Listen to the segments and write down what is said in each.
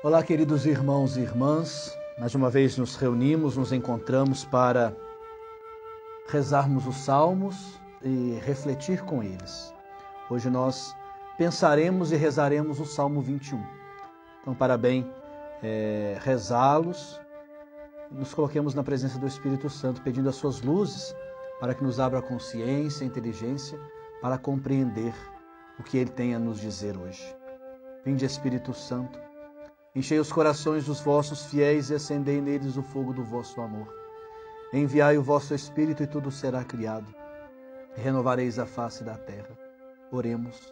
Olá, queridos irmãos e irmãs. Mais uma vez nos reunimos, nos encontramos para rezarmos os salmos e refletir com eles. Hoje nós pensaremos e rezaremos o Salmo 21. Então, para bem rezá-los, nos coloquemos na presença do Espírito Santo, pedindo as suas luzes para que nos abra a consciência, a inteligência, para compreender o que Ele tem a nos dizer hoje. Vinde, Espírito Santo, enchei os corações dos vossos fiéis e acendei neles o fogo do vosso amor. Enviai o vosso Espírito e tudo será criado, e renovareis a face da terra. Oremos.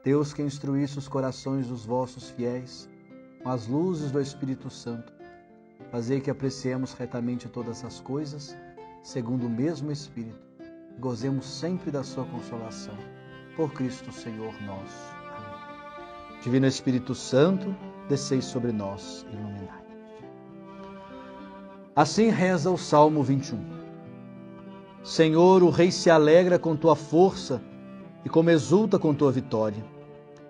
Deus, que instruísse os corações dos vossos fiéis com as luzes do Espírito Santo, fazei que apreciemos retamente todas as coisas, segundo o mesmo Espírito, e gozemos sempre da sua consolação. Por Cristo Senhor nosso. Amém. Divino Espírito Santo, descei sobre nós, iluminai. Assim reza o Salmo 21. Senhor, o Rei se alegra com tua força e como exulta com tua vitória.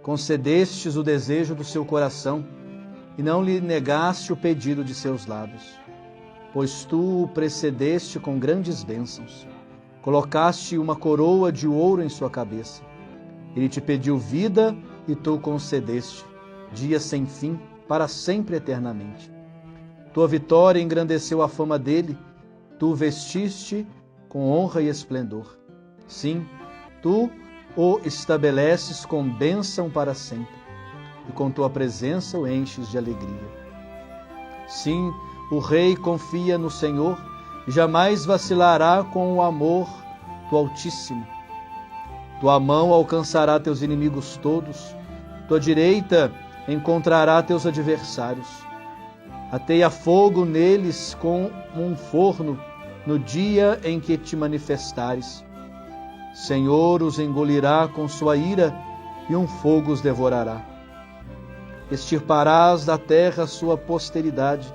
Concedestes o desejo do seu coração e não lhe negaste o pedido de seus lábios. Pois tu o precedeste com grandes bênçãos. Colocaste uma coroa de ouro em sua cabeça. Ele te pediu vida e tu o concedeste, dia sem fim, para sempre eternamente. Tua vitória engrandeceu a fama dele, tu o vestiste com honra e esplendor. Sim, tu o estabeleces com bênção para sempre, e com tua presença o enches de alegria. Sim, o rei confia no Senhor e jamais vacilará com o amor do Altíssimo. Tua mão alcançará teus inimigos todos, tua direita encontrará teus adversários. Ateia fogo neles com um forno no dia em que te manifestares. Senhor os engolirá com sua ira e um fogo os devorará. Extirparás da terra sua posteridade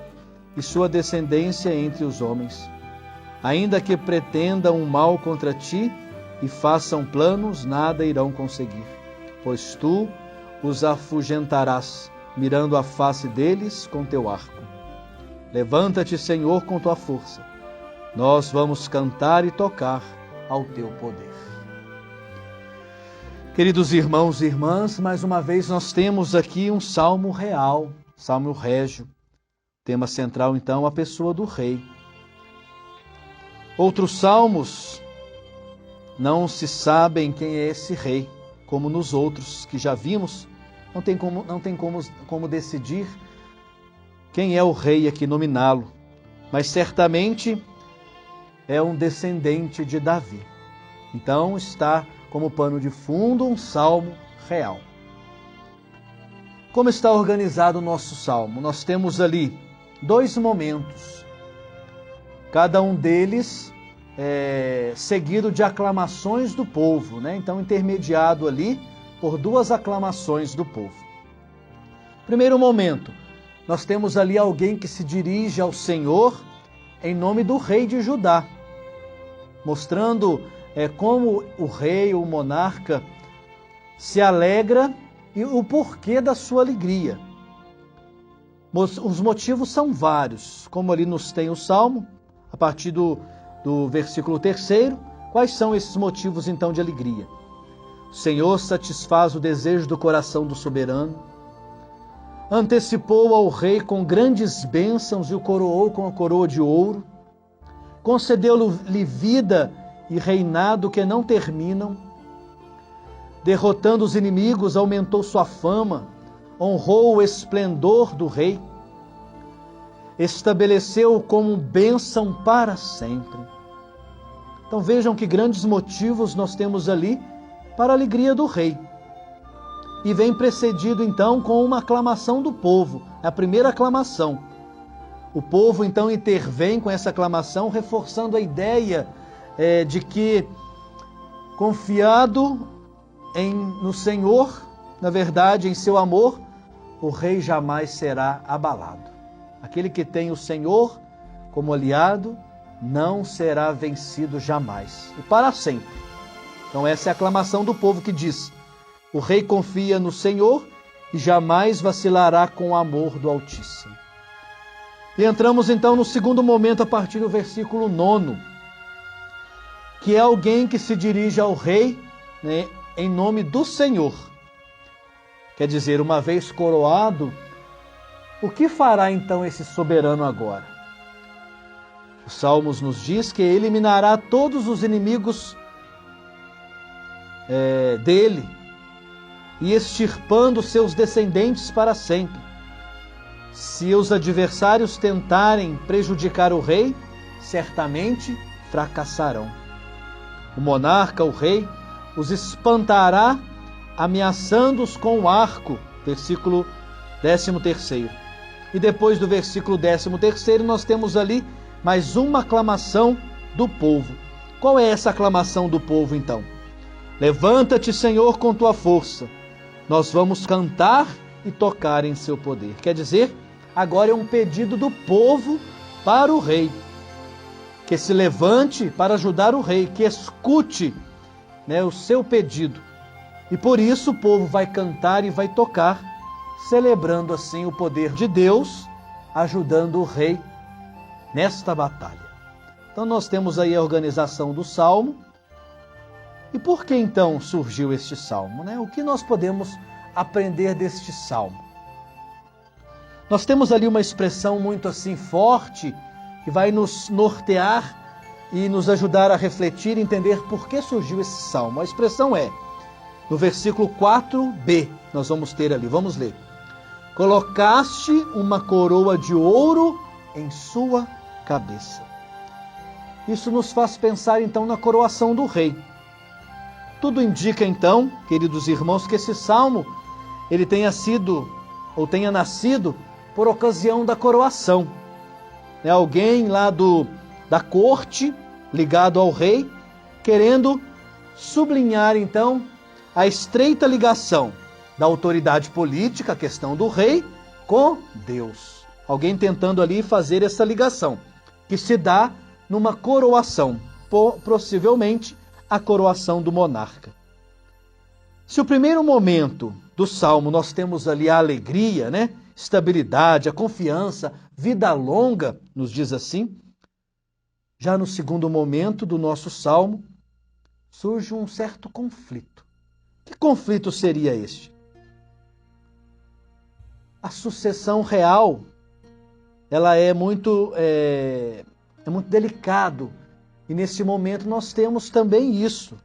e sua descendência entre os homens. Ainda que pretendam um mal contra ti e façam planos, nada irão conseguir, pois tu os afugentarás, mirando a face deles com teu arco. Levanta-te, Senhor, com tua força. Nós vamos cantar e tocar ao teu poder. Queridos irmãos e irmãs, mais uma vez nós temos aqui um salmo real, salmo régio. Tema central, então, a pessoa do rei. Outros salmos não se sabem quem é esse rei, como nos outros que já vimos, não tem como decidir quem é o rei aqui, nominá-lo, mas certamente é um descendente de Davi. Então está como pano de fundo um salmo real. Como está organizado o nosso salmo? Nós temos ali 2 momentos, cada um deles seguido de aclamações do povo, né? Então intermediado ali por 2 aclamações do povo. Primeiro momento, nós temos ali alguém que se dirige ao Senhor em nome do rei de Judá, mostrando como o rei, o monarca, se alegra e o porquê da sua alegria. Os motivos são vários, como ali nos tem o Salmo, a partir do versículo 3, quais são esses motivos então de alegria? O Senhor satisfaz o desejo do coração do soberano, antecipou ao rei com grandes bênçãos e o coroou com a coroa de ouro, concedeu-lhe vida e reinado que não terminam, derrotando os inimigos, aumentou sua fama, honrou o esplendor do rei, estabeleceu-o como bênção para sempre. Então vejam que grandes motivos nós temos ali para a alegria do rei. E vem precedido então com uma aclamação do povo, a primeira aclamação. O povo então intervém com essa aclamação, reforçando a ideia de que, confiado no Senhor, na verdade, em seu amor, o rei jamais será abalado. Aquele que tem o Senhor como aliado não será vencido jamais e para sempre. Então essa é a aclamação do povo que diz: o rei confia no Senhor e jamais vacilará com o amor do Altíssimo. E entramos então no segundo momento a partir do versículo 9, que é alguém que se dirige ao rei, né, em nome do Senhor. Quer dizer, uma vez coroado, o que fará então esse soberano agora? Os Salmos nos diz que eliminará todos os inimigos dele e extirpando seus descendentes para sempre. Se os adversários tentarem prejudicar o rei, certamente fracassarão. O monarca, o rei, os espantará, ameaçando-os com o arco. Versículo 13º. E depois do versículo 13º, nós temos ali mais uma aclamação do povo. Qual é essa aclamação do povo, então? Levanta-te, Senhor, com tua força. Nós vamos cantar e tocar em seu poder. Quer dizer, agora é um pedido do povo para o rei. Que se levante para ajudar o rei, que escute, né, o seu pedido. E por isso o povo vai cantar e vai tocar, celebrando assim o poder de Deus, ajudando o rei nesta batalha. Então nós temos aí a organização do salmo. E por que então surgiu este salmo, né? O que nós podemos aprender deste salmo? Nós temos ali uma expressão muito assim forte, que vai nos nortear e nos ajudar a refletir e entender por que surgiu esse salmo. A expressão é, no versículo 4b, nós vamos ter ali, vamos ler. Colocaste uma coroa de ouro em sua cabeça. Isso nos faz pensar então na coroação do rei. Tudo indica então, queridos irmãos, que esse salmo ele tenha nascido por ocasião da coroação. É alguém lá da corte, ligado ao rei, querendo sublinhar então a estreita ligação da autoridade política, a questão do rei, com Deus. Alguém tentando ali fazer essa ligação, que se dá numa coroação, possivelmente a coroação do monarca. Se o primeiro momento do salmo nós temos ali a alegria, né? Estabilidade, a confiança, vida longa, nos diz assim, já no segundo momento do nosso salmo surge um certo conflito. Que conflito seria este? A sucessão real, ela é muito delicado. E nesse momento nós temos também isso.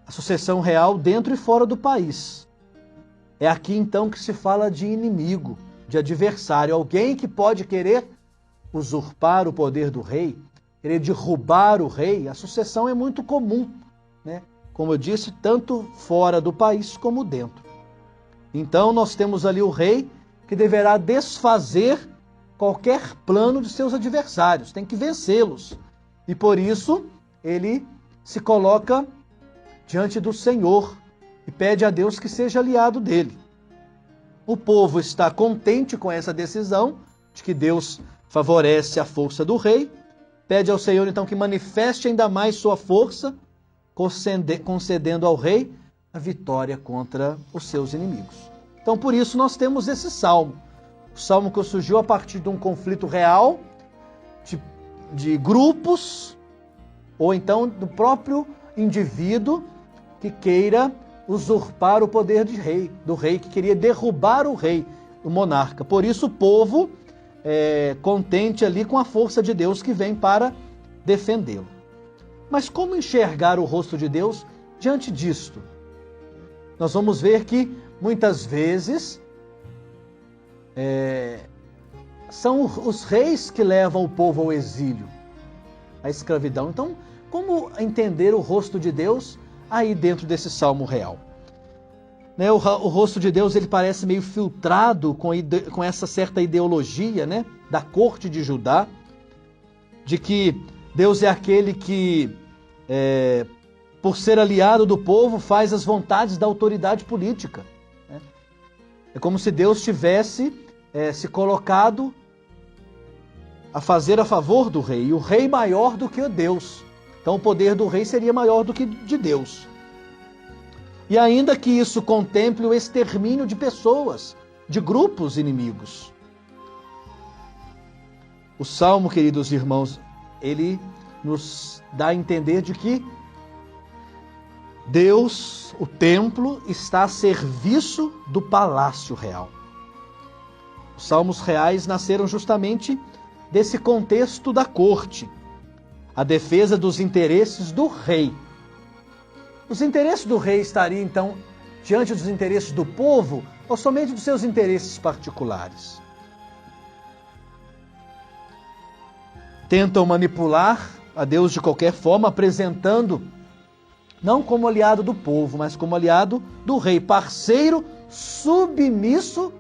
A sucessão real dentro e fora do país. É aqui então que se fala de inimigo, de adversário, alguém que pode querer usurpar o poder do rei, querer derrubar o rei. A sucessão é muito comum, né? Como eu disse, tanto fora do país como dentro. Então nós temos ali o rei que deverá desfazer qualquer plano de seus adversários, tem que vencê-los. E por isso ele se coloca diante do Senhor e pede a Deus que seja aliado dele. O povo está contente com essa decisão de que Deus favorece a força do rei, pede ao Senhor então que manifeste ainda mais sua força, concedendo ao rei a vitória contra os seus inimigos. Então por isso nós temos esse salmo. O salmo que surgiu a partir de um conflito real, de grupos, ou então do próprio indivíduo que queira usurpar o poder do rei, que queria derrubar o rei, o monarca. Por isso o povo contente ali com a força de Deus que vem para defendê-lo. Mas como enxergar o rosto de Deus diante disto? Nós vamos ver que muitas vezes são os reis que levam o povo ao exílio, à escravidão. Então, como entender o rosto de Deus aí dentro desse salmo real? O rosto de Deus ele parece meio filtrado com essa certa ideologia, né, da corte de Judá, de que Deus é aquele que, por ser aliado do povo, faz as vontades da autoridade política. É como se Deus tivesse se colocado a fazer a favor do rei, e o rei maior do que o Deus. Então o poder do rei seria maior do que de Deus. e ainda que isso contemple o extermínio de pessoas, de grupos inimigos. O Salmo, queridos irmãos, ele nos dá a entender de que Deus, o templo, está a serviço do palácio real. Os salmos reais nasceram justamente desse contexto da corte, a defesa dos interesses do rei. Os interesses do rei estariam, então, diante dos interesses do povo ou somente dos seus interesses particulares? Tentam manipular a Deus de qualquer forma, apresentando não como aliado do povo, mas como aliado do rei, parceiro submisso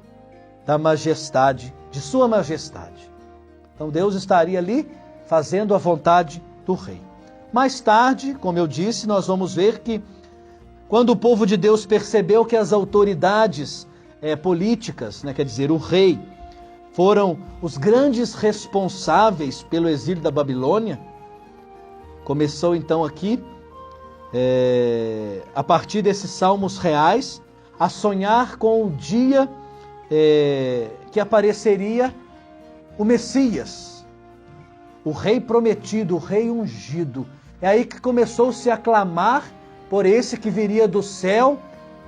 da majestade, de sua majestade. Então Deus estaria ali fazendo a vontade do rei. Mais tarde, como eu disse, nós vamos ver que quando o povo de Deus percebeu que as autoridades políticas, quer dizer, o rei, foram os grandes responsáveis pelo exílio da Babilônia, começou então aqui, a partir desses salmos reais, a sonhar com o dia que apareceria o Messias, o rei prometido, o rei ungido. É aí que começou-se a clamar por esse que viria do céu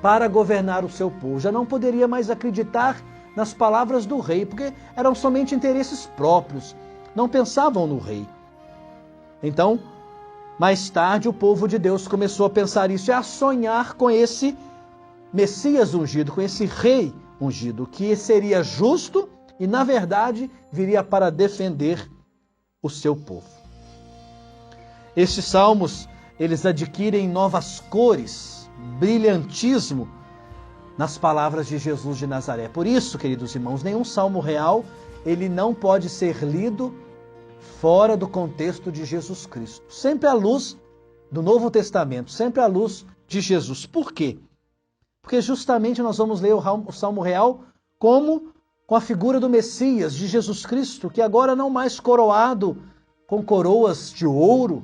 para governar o seu povo. Já não poderia mais acreditar nas palavras do rei, porque eram somente interesses próprios, não pensavam no rei. Então, mais tarde, o povo de Deus começou a pensar isso e a sonhar com esse Messias ungido, com esse rei ungido, que seria justo e, na verdade, viria para defender o seu povo. Estes salmos, eles adquirem novas cores, brilhantismo nas palavras de Jesus de Nazaré. Por isso, queridos irmãos, nenhum salmo real, ele não pode ser lido fora do contexto de Jesus Cristo. Sempre à luz do Novo Testamento, sempre à luz de Jesus. Por quê? Porque justamente nós vamos ler o salmo real como com a figura do Messias, de Jesus Cristo, que agora não mais coroado com coroas de ouro,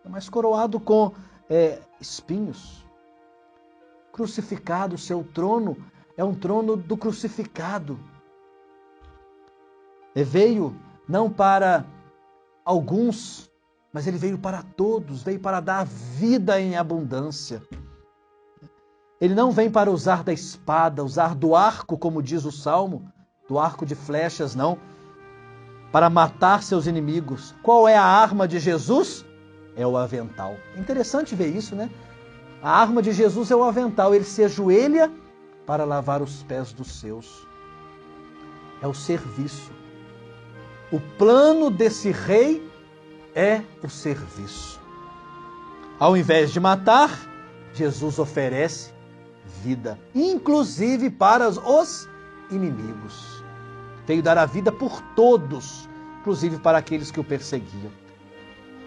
mas coroado com espinhos. Crucificado, seu trono é um trono do crucificado. Ele veio não para alguns, mas ele veio para todos, veio para dar vida em abundância. Ele não vem para usar da espada, usar do arco, como diz o Salmo, do arco de flechas, não, para matar seus inimigos. Qual é a arma de Jesus? É o avental. Interessante ver isso, né? A arma de Jesus é o avental. Ele se ajoelha para lavar os pés dos seus. É o serviço. O plano desse rei é o serviço. Ao invés de matar, Jesus oferece vida, inclusive para os inimigos. Veio dar a vida por todos, inclusive para aqueles que o perseguiam.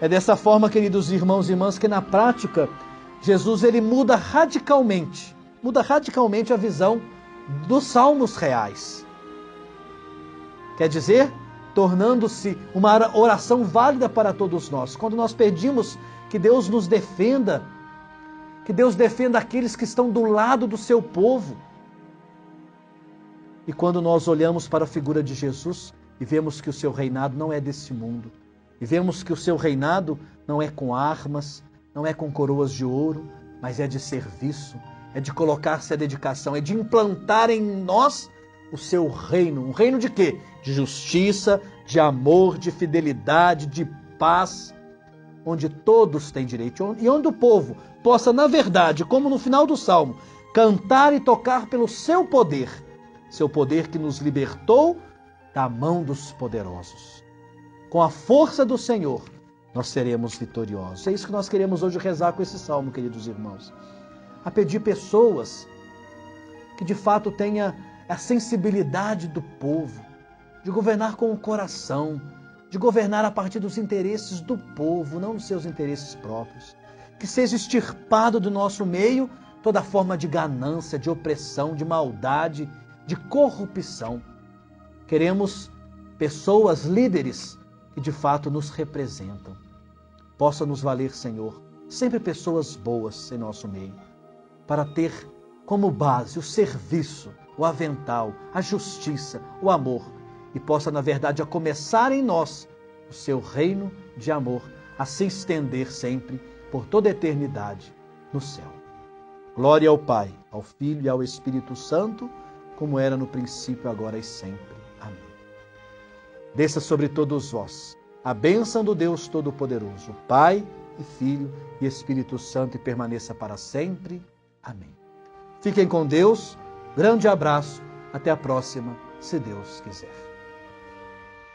É dessa forma, queridos irmãos e irmãs, que na prática, Jesus ele muda radicalmente a visão dos salmos reais. Quer dizer, tornando-se uma oração válida para todos nós. Quando nós pedimos que Deus nos defenda, que Deus defenda aqueles que estão do lado do seu povo. E quando nós olhamos para a figura de Jesus e vemos que o seu reinado não é desse mundo, e vemos que o seu reinado não é com armas, não é com coroas de ouro, mas é de serviço, é de colocar-se à dedicação, é de implantar em nós o seu reino. Um reino de quê? De justiça, de amor, de fidelidade, de paz, onde todos têm direito e onde o povo possa, na verdade, como no final do Salmo, cantar e tocar pelo seu poder que nos libertou da mão dos poderosos. Com a força do Senhor, nós seremos vitoriosos. É isso que nós queremos hoje rezar com esse salmo, queridos irmãos. A pedir pessoas que de fato tenham a sensibilidade do povo, de governar com o coração, de governar a partir dos interesses do povo, não dos seus interesses próprios. Que seja extirpado do nosso meio toda forma de ganância, de opressão, de maldade, de corrupção. Queremos pessoas, líderes, que de fato nos representam. Possa nos valer, Senhor, sempre pessoas boas em nosso meio. para ter como base o serviço, o avental, a justiça, o amor, e possa, na verdade, a começar em nós o seu reino de amor, a se estender sempre por toda a eternidade no céu. Glória ao Pai, ao Filho e ao Espírito Santo, como era no princípio, agora e sempre. Amém. Desça sobre todos vós a bênção do Deus Todo-Poderoso, Pai e Filho e Espírito Santo, e permaneça para sempre. Amém. Fiquem com Deus, grande abraço, até a próxima, se Deus quiser.